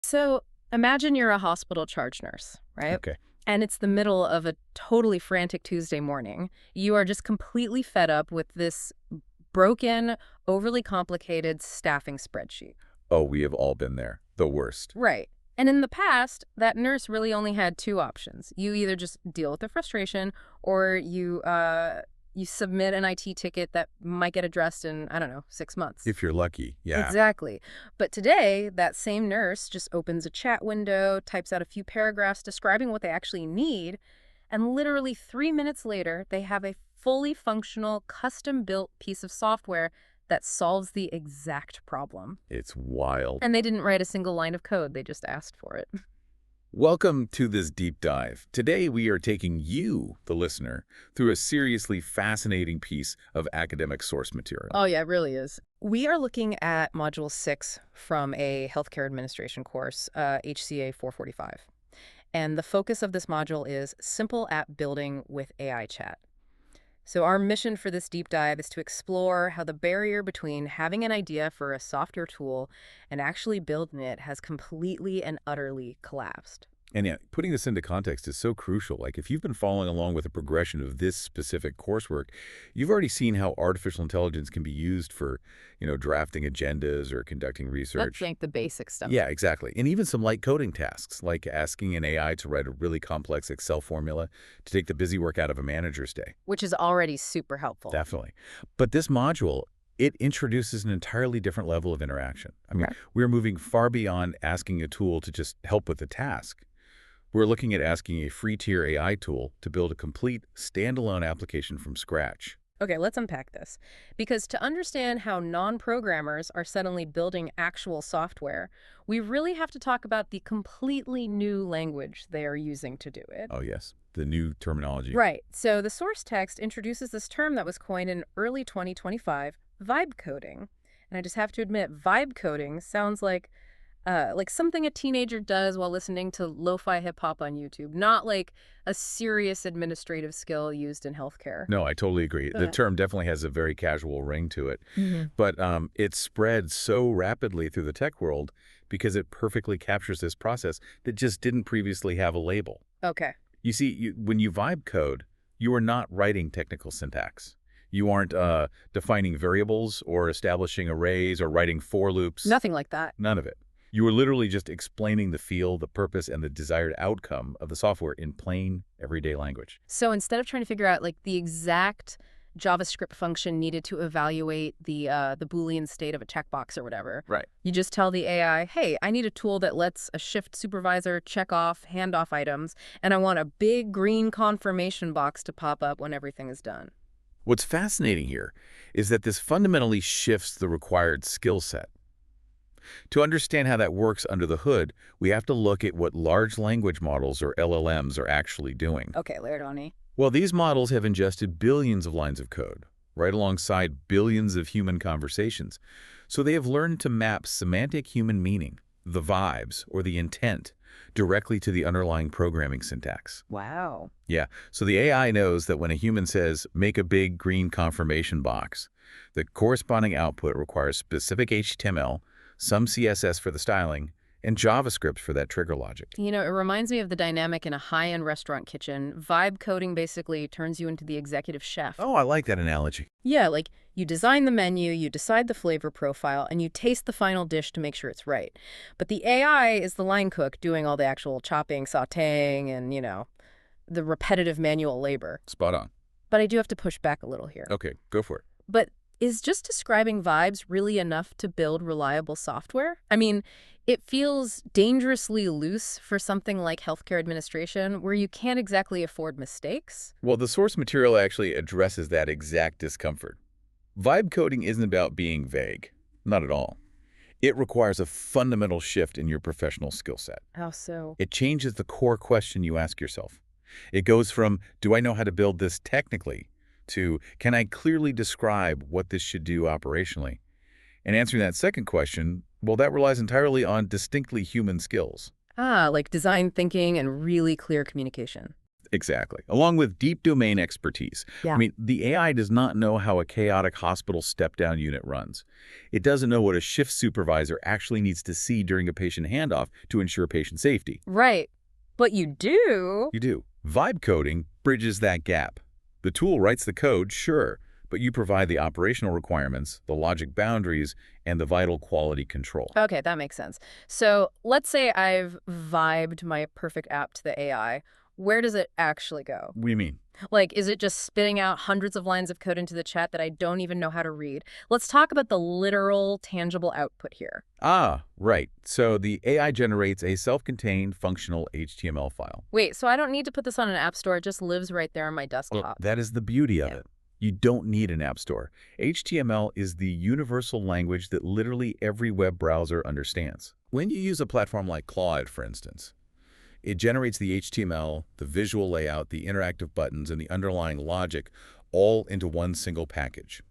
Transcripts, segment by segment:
So imagine you're a hospital charge nurse, right? Okay. And it's the middle of a totally frantic Tuesday morning. You are just completely fed up with this broken, overly complicated staffing spreadsheet. Oh, we have all been there. The worst. Right. And in the past, that nurse really only had two options. You either just deal with the frustration or you submit an IT ticket that might get addressed in, I don't know, 6 months. If you're lucky. Yeah. Exactly. But today, that same nurse just opens a chat window, types out a few paragraphs describing what they actually need, and literally 3 minutes later, they have a fully functional, custom-built piece of software that solves the exact problem. It's wild. And they didn't write a single line of code, they just asked for it. Welcome to this deep dive. Today we are taking you, the listener, through a seriously fascinating piece of academic source material. Oh, yeah, it really is. We are looking at Module 6 from a healthcare administration course, HCA 445. And the focus of this module is simple app building with AI chat. So our mission for this deep dive is to explore how the barrier between having an idea for a software tool and actually building it has completely and utterly collapsed. And yeah, putting this into context is so crucial. Like if you've been following along with the progression of this specific coursework, you've already seen how artificial intelligence can be used for, drafting agendas or conducting That's research. like the basic stuff. Yeah, exactly. And even some light coding tasks, like asking an AI to write a really complex Excel formula to take the busy work out of a manager's day. Which is already super helpful. Definitely. But this module, it introduces an entirely different level of interaction. I mean, Right. we're moving far beyond asking a tool to just help with the task. We're looking at asking a free-tier AI tool to build a complete standalone application from scratch. Okay, let's unpack this. Because to understand how non-programmers are suddenly building actual software, we really have to talk about the completely new language they are using to do it. Oh, yes, the new terminology. Right. So the source text introduces this term that was coined in early 2025, vibe coding. And I just have to admit, vibe coding sounds like something a teenager does while listening to lo-fi hip-hop on YouTube, not like a serious administrative skill used in healthcare. No, I totally agree. The term definitely has a very casual ring to it. But it spread so rapidly through the tech world because it perfectly captures this process that just didn't previously have a label. Okay. You see, when you vibe code, you are not writing technical syntax. You aren't defining variables or establishing arrays or writing for loops. Nothing like that. None of it. You are literally just explaining the feel, the purpose, and the desired outcome of the software in plain, everyday language. So instead of trying to figure out like the exact JavaScript function needed to evaluate the Boolean state of a checkbox or whatever, Right. you just tell the AI, hey, I need a tool that lets a shift supervisor check off handoff items, and I want a big green confirmation box to pop up when everything is done. What's fascinating here is that this fundamentally shifts the required skill set. To understand how that works under the hood, we have to look at what large language models, or LLMs, are actually doing. Okay, Laerdani. Well, these models have ingested billions of lines of code, right alongside billions of human conversations. So they have learned to map semantic human meaning, the vibes, or the intent, directly to the underlying programming syntax. Wow. Yeah, so the AI knows that when a human says, make a big green confirmation box, the corresponding output requires specific HTML, some CSS for the styling, and JavaScript for that trigger logic. You know, it reminds me of the dynamic in a high-end restaurant kitchen. Vibe coding basically turns you into the executive chef. Oh, I like that analogy. Yeah, like you design the menu, you decide the flavor profile, and you taste the final dish to make sure it's right. But the AI is the line cook doing all the actual chopping, sautéing, and, the repetitive manual labor. Spot on. But I do have to push back a little here. Okay, go for it. But is just describing vibes really enough to build reliable software? I mean, it feels dangerously loose for something like healthcare administration, where you can't exactly afford mistakes. Well, the source material actually addresses that exact discomfort. Vibe coding isn't about being vague. Not at all. It requires a fundamental shift in your professional skill set. How so? It changes the core question you ask yourself. It goes from, do I know how to build this technically, to, can I clearly describe what this should do operationally? And answering that second question, well, that relies entirely on distinctly human skills. Like design thinking and really clear communication. Exactly. Along with deep domain expertise. I Yeah. mean, the AI does not know how a chaotic hospital step-down unit runs. It doesn't know what a shift supervisor actually needs to see during a patient handoff to ensure patient safety. Right. But you do. You do. Vibe coding bridges that gap. The tool writes the code, sure, but you provide the operational requirements, the logic boundaries, and the vital quality control. Okay, that makes sense. So let's say I've vibed my perfect app to the AI. Where does it actually go? What do you mean? Like, is it just spitting out hundreds of lines of code into the chat that I don't even know how to read? Let's talk about the literal, tangible output here. Ah, right. So the AI generates a self-contained functional HTML file. Wait, so I don't need to put this on an app store. It just lives right there on my Well, desktop. that is the beauty of Yeah. it. You don't need an app store. HTML is the universal language that literally every web browser understands. When you use a platform like Claude, for instance, it generates the HTML, the visual layout, the interactive buttons, and the underlying logic all into one single package.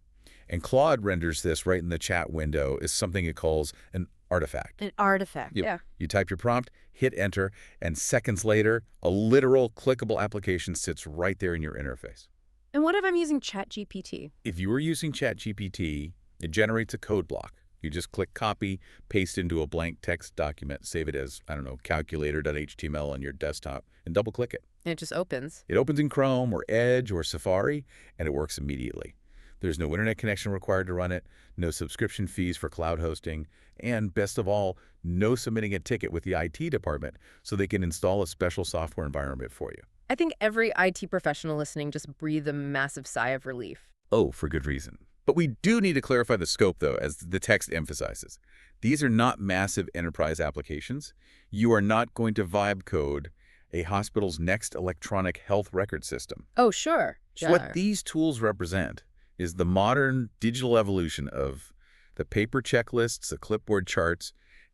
And Claude renders this right in the chat window as something it calls an artifact. An artifact. You, Yeah. you type your prompt, hit enter, and seconds later, a literal clickable application sits right there in your interface. And what if I'm using ChatGPT? If you were using ChatGPT, it generates a code block. You just click copy, paste into a blank text document, save it as, I don't know, calculator.html on your desktop, and double-click it. And it just opens. It opens in Chrome or Edge or Safari, and it works immediately. There's no internet connection required to run it, no subscription fees for cloud hosting, and best of all, no submitting a ticket with the IT department so they can install a special software environment for you. I think every IT professional listening just breathed a massive sigh of relief. Oh, for good reason. But we do need to clarify the scope, though, as the text emphasizes. These are not massive enterprise applications. You are not going to vibe code a hospital's next electronic health record system. Oh, sure. So what these tools represent is the modern digital evolution of the paper checklists, the clipboard charts,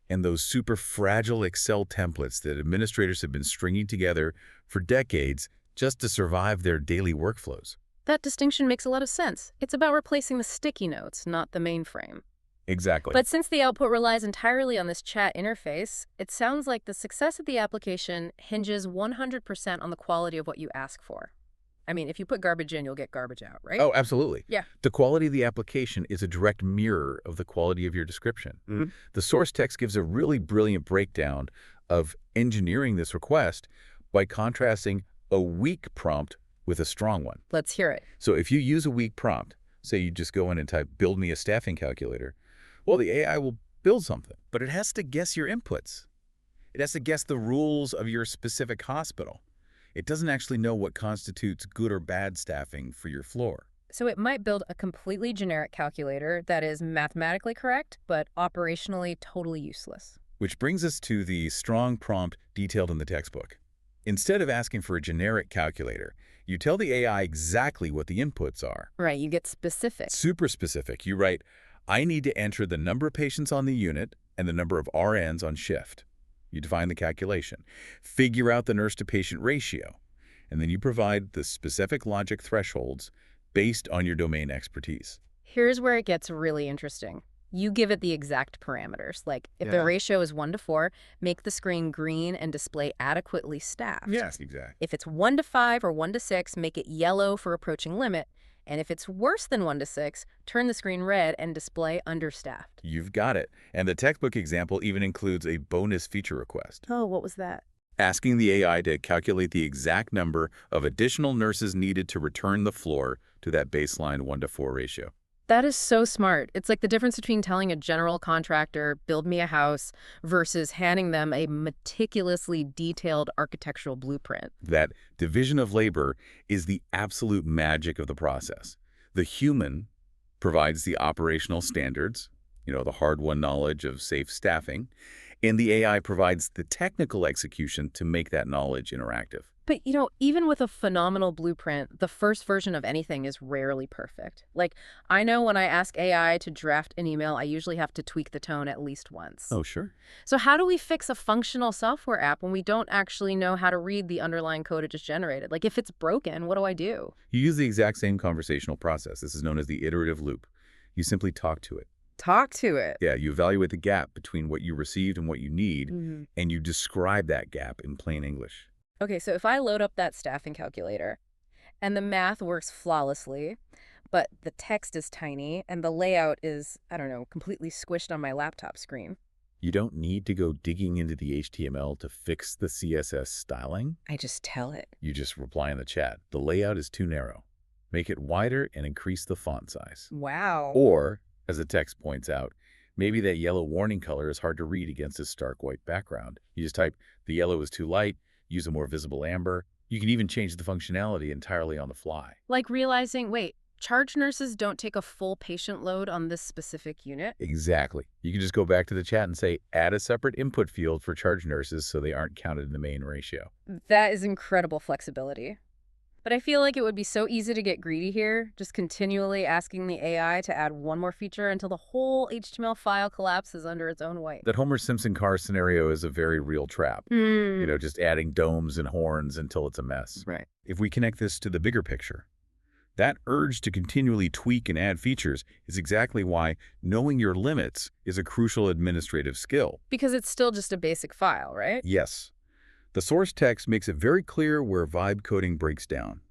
and those super fragile Excel templates that administrators have been stringing together for decades just to survive their daily workflows. That distinction makes a lot of sense. It's about replacing the sticky notes, not the mainframe. Exactly. But since the output relies entirely on this chat interface, it sounds like the success of the application hinges 100% on the quality of what you ask for. I mean, if you put garbage in, you'll get garbage out, right? Oh, absolutely. Yeah. The quality of the application is a direct mirror of the quality of your description. Mhm. The source text gives a really brilliant breakdown of engineering this request by contrasting a weak prompt with a strong one. Let's hear it. So if you use a weak prompt, say you just go in and type, build me a staffing calculator, well, the AI will build something, but it has to guess your inputs. It has to guess the rules of your specific hospital. It doesn't actually know what constitutes good or bad staffing for your floor. So it might build a completely generic calculator that is mathematically correct, but operationally totally useless. Which brings us to the strong prompt detailed in the textbook. Instead of asking for a generic calculator, you tell the AI exactly what the inputs are. Right, you get specific. Super specific. You write, I need to enter the number of patients on the unit and the number of RNs on shift. You define the calculation. Figure out the nurse-to-patient ratio. And then you provide the specific logic thresholds based on your domain expertise. Here's where it gets really interesting. You give it the exact parameters, like if the Yeah. ratio is 1:4, make the screen green and display adequately staffed. exactly. If it's 1:5 or 1:6, make it yellow for approaching limit. And if it's worse than 1:6, turn the screen red and display understaffed. You've got it. And the textbook example even includes a bonus feature request. Oh, what was that? Asking the AI to calculate the exact number of additional nurses needed to return the floor to that baseline 1:4 ratio. That is so smart. It's like the difference between telling a general contractor, build me a house, versus handing them a meticulously detailed architectural blueprint. That division of labor is the absolute magic of the process. The human provides the operational standards, the hard-won knowledge of safe staffing, and the AI provides the technical execution to make that knowledge interactive. But, even with a phenomenal blueprint, the first version of anything is rarely perfect. Like, I know when I ask AI to draft an email, I usually have to tweak the tone at least once. Oh, sure. So how do we fix a functional software app when we don't actually know how to read the underlying code it just generated? Like, if it's broken, what do I do? You use the exact same conversational process. This is known as the iterative loop. You simply talk to it. Talk to it. Yeah, you evaluate the gap between what you received and what you need, and you describe that gap in plain English. Okay, so if I load up that staffing calculator and the math works flawlessly, but the text is tiny and the layout is, I don't know, completely squished on my laptop screen, You don't need to go digging into the HTML to fix the CSS styling. I just tell it. You just reply in the chat. The layout is too narrow. Make it wider and increase the font size. Wow. Or, as the text points out, maybe that yellow warning color is hard to read against a stark white background. You just type, the yellow is too light, use a more visible amber. You can even change the functionality entirely on the fly. Like realizing, wait, charge nurses don't take a full patient load on this specific unit? Exactly. You can just go back to the chat and say, add a separate input field for charge nurses so they aren't counted in the main ratio. That is incredible flexibility. But I feel like it would be so easy to get greedy here, just continually asking the AI to add one more feature until the whole HTML file collapses under its own weight. That Homer Simpson car scenario is a very real trap. Just adding domes and horns until it's a mess. Right. If we connect this to the bigger picture, that urge to continually tweak and add features is exactly why knowing your limits is a crucial administrative skill. Because it's still just a basic file, right? Yes. The source text makes it very clear where vibe coding breaks down.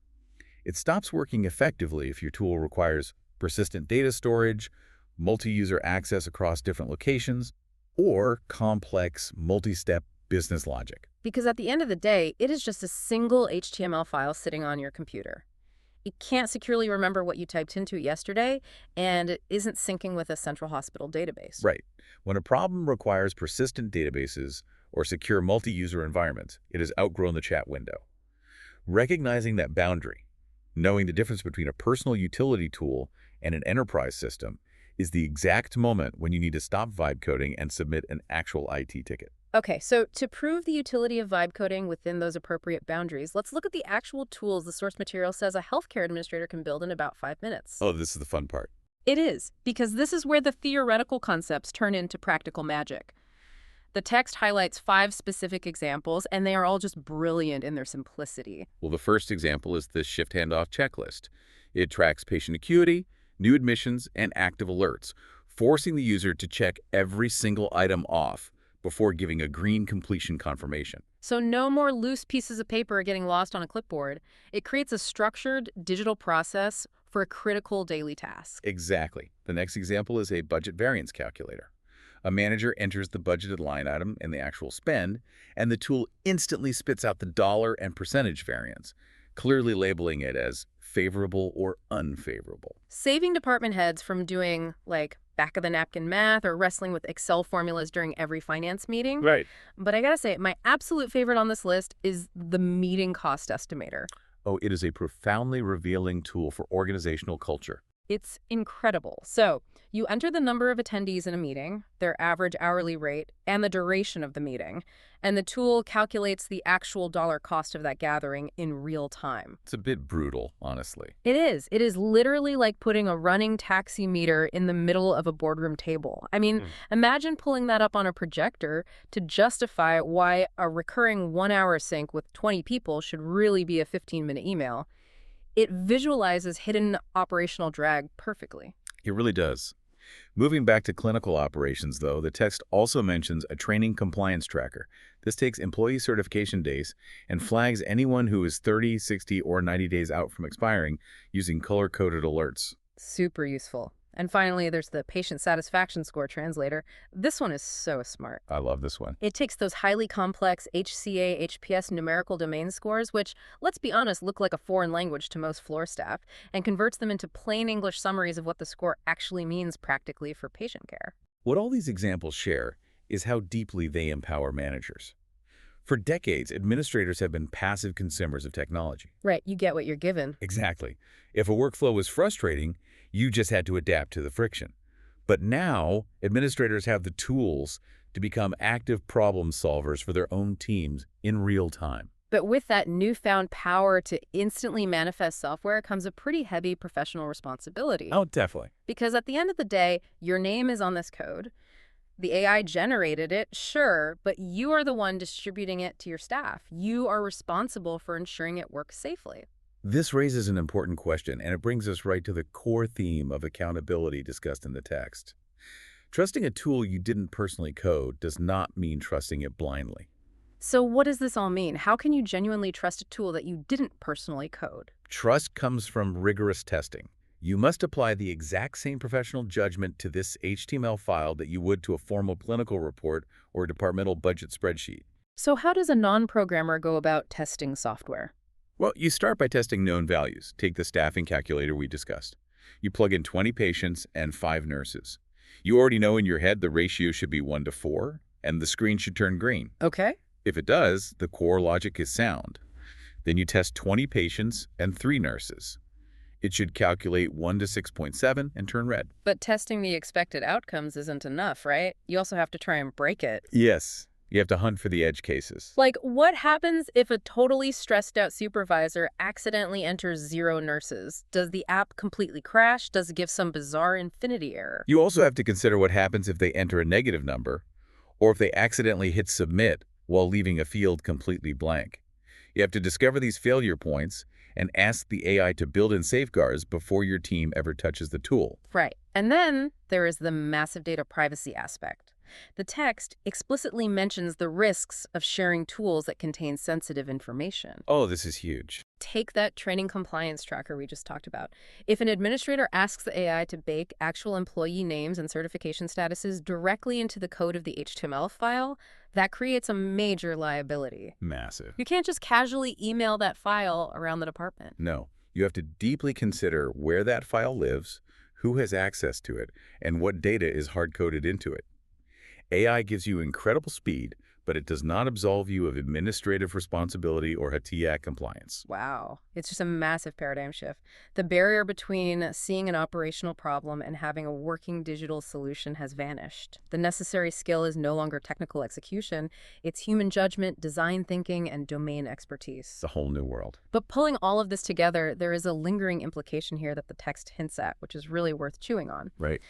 It stops working effectively if your tool requires persistent data storage, multi-user access across different locations, or complex multi-step business logic. Because at the end of the day, it is just a single HTML file sitting on your computer. It can't securely remember what you typed into it yesterday, and it isn't syncing with a central hospital database. Right. When a problem requires persistent databases or secure multi-user environments, it has outgrown the chat window. Recognizing that boundary, knowing the difference between a personal utility tool and an enterprise system, is the exact moment when you need to stop vibe coding and submit an actual IT ticket. Okay, so to prove the utility of vibe coding within those appropriate boundaries, let's look at the actual tools the source material says a healthcare administrator can build in about 5 minutes. Oh, this is the fun part. It is, because this is where the theoretical concepts turn into practical magic. The text highlights 5 specific examples, and they are all just brilliant in their simplicity. Well, the first example is the shift handoff checklist. It tracks patient acuity, new admissions, and active alerts, forcing the user to check every single item off before giving a green completion confirmation. So no more loose pieces of paper getting lost on a clipboard. It creates a structured digital process for a critical daily task. Exactly. The next example is a budget variance calculator. A manager enters the budgeted line item and the actual spend, and the tool instantly spits out the dollar and percentage variance, clearly labeling it as favorable or unfavorable. Saving department heads from doing, like, back-of-the-napkin math or wrestling with Excel formulas during every finance meeting. Right. But I gotta say, my absolute favorite on this list is the meeting cost estimator. Oh, it is a profoundly revealing tool for organizational culture. It's incredible. So you enter the number of attendees in a meeting, their average hourly rate, and the duration of the meeting, and the tool calculates the actual dollar cost of that gathering in real time. It's a bit brutal, honestly. It is. It is literally like putting a running taxi meter in the middle of a boardroom table. I mean, imagine pulling that up on a projector to justify why a recurring 1-hour sync with 20 people should really be a 15-minute email. It visualizes hidden operational drag perfectly. It really does. Moving back to clinical operations, though, the text also mentions a training compliance tracker. This takes employee certification days and flags anyone who is 30, 60, or 90 days out from expiring using color-coded alerts. Super useful. And finally, there's the patient satisfaction score translator. This one is so smart. I love this one. It takes those highly complex HCA, HPS numerical domain scores, which, let's be honest, look like a foreign language to most floor staff, and converts them into plain English summaries of what the score actually means practically for patient care. What all these examples share is how deeply they empower managers. For decades, administrators have been passive consumers of technology. Right, you get what you're given. Exactly. If a workflow was frustrating, you just had to adapt to the friction. But now, administrators have the tools to become active problem solvers for their own teams in real time. But with that newfound power to instantly manifest software comes a pretty heavy professional responsibility. Oh, definitely. Because at the end of the day, your name is on this code. The AI generated it, sure, but you are the one distributing it to your staff. You are responsible for ensuring it works safely. This raises an important question, and it brings us right to the core theme of accountability discussed in the text. Trusting a tool you didn't personally code does not mean trusting it blindly. So what does this all mean? How can you genuinely trust a tool that you didn't personally code? Trust comes from rigorous testing. You must apply the exact same professional judgment to this HTML file that you would to a formal clinical report or a departmental budget spreadsheet. So how does a non-programmer go about testing software? Well, you start by testing known values. Take the staffing calculator we discussed. You plug in 20 patients and 5 nurses. You already know in your head the ratio should be 1 to 4, and the screen should turn green. Okay. If it does, the core logic is sound. Then you test 20 patients and 3 nurses. It should calculate 1 to 6.7 and turn red. But testing the expected outcomes isn't enough, right? You also have to try and break it. Yes, you have to hunt for the edge cases. Like, what happens if a totally stressed out supervisor accidentally enters 0 nurses? Does the app completely crash? Does it give some bizarre infinity error? You also have to consider what happens if they enter a negative number, or if they accidentally hit submit while leaving a field completely blank. You have to discover these failure points and ask the AI to build in safeguards before your team ever touches the tool. Right. And then there is the massive data privacy aspect. The text explicitly mentions the risks of sharing tools that contain sensitive information. Oh, this is huge. Take that training compliance tracker we just talked about. If an administrator asks the AI to bake actual employee names and certification statuses directly into the code of the HTML file, that creates a major liability. Massive. You can't just casually email that file around the department. No, you have to deeply consider where that file lives, who has access to it, and what data is hard-coded into it. AI gives you incredible speed, but it does not absolve you of administrative responsibility or HATIA Act compliance. Wow. It's just a massive paradigm shift. The barrier between seeing an operational problem and having a working digital solution has vanished. The necessary skill is no longer technical execution. It's human judgment, design thinking, and domain expertise. It's a whole new world. But pulling all of this together, there is a lingering implication here that the text hints at, which is really worth chewing on. Right.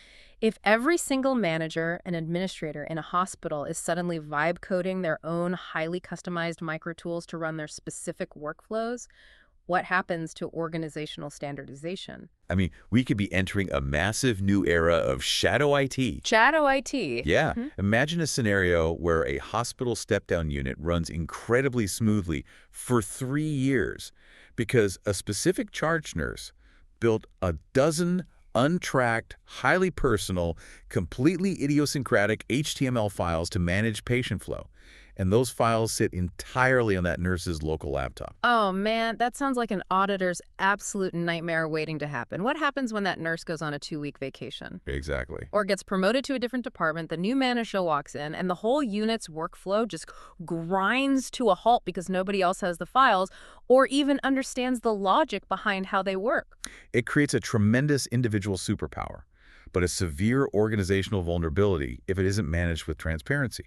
If every single manager and administrator in a hospital is suddenly vibe coding their own highly customized micro tools to run their specific workflows, what happens to organizational standardization? I mean, we could be entering a massive new era of shadow IT. Shadow IT. Yeah. Imagine a scenario where a hospital step-down unit runs incredibly smoothly for 3 years because a specific charge nurse built a dozen untracked, highly personal, completely idiosyncratic HTML files to manage patient flow. And those files sit entirely on that nurse's local laptop. Oh man, that sounds like an auditor's absolute nightmare waiting to happen. What happens when that nurse goes on a 2-week vacation? Exactly. Or gets promoted to a different department, the new manager walks in, and the whole unit's workflow just grinds to a halt because nobody else has the files or even understands the logic behind how they work. It creates a tremendous individual superpower, but a severe organizational vulnerability if it isn't managed with transparency.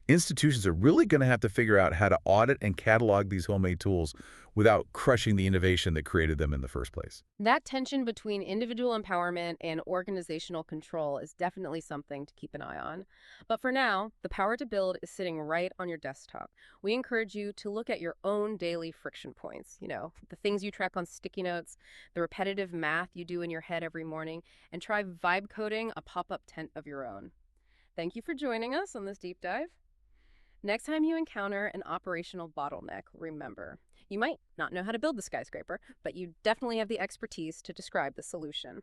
Institutions are really going to have to figure out how to audit and catalog these homemade tools without crushing the innovation that created them in the first place. That tension between individual empowerment and organizational control is definitely something to keep an eye on. But for now, the power to build is sitting right on your desktop. We encourage you to look at your own daily friction points, the things you track on sticky notes, the repetitive math you do in your head every morning, and try vibe coding a pop-up tent of your own. Thank you for joining us on this deep dive. Next time you encounter an operational bottleneck, remember, you might not know how to build the skyscraper, but you definitely have the expertise to describe the solution.